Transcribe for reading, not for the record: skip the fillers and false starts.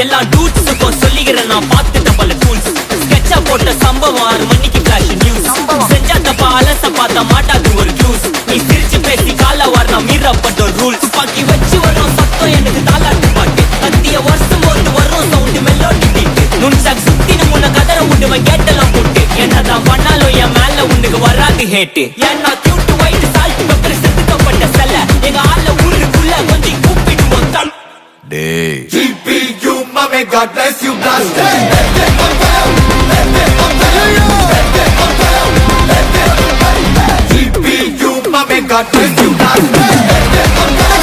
எல்லா டூட்ஸுக்கும் சொல்லிக்கிறேன் நான் பார்த்துட்ட பல டூல்ஸ். ஸ்கெட்சா போட்ட சம்பவம் 6 மணிக்கு ஃபிளாஷ் நியூஸ். செஞ்சா தப்பா அலச பார்த்த மாட்டாது ஒரு ஜூஸ். நீ சிரிச்சு பேசி கால வார் நான் மீறப்பட்ட ரூல்ஸ். துப்பாக்கி வச்சு வரும் சத்தம் எனக்கு தாலாட்டு பாட்டு. கத்திய வருஷம் போது வரும் சவுண்ட் மெலோடி பீட்டு. நுண்சாக் சுத்தி முன்ன கதற விடுவேன் கேட்டெல்லாம் போட்டு. என்னதான் பண்ணாலும் என் மேல உனக்கு வராது ஹேட்டு. ஏன்னா கியூட் ஒயிட் சால்ட் பெப்பர் செதுக்கப்பட்ட செல்ல. எங்க ஆள ஊருக்குள்ள கொஞ்சம் கூப்பிடுவோம் தம். GPU, mommy, God bless you, blast GPU, mommy, God bless you, blast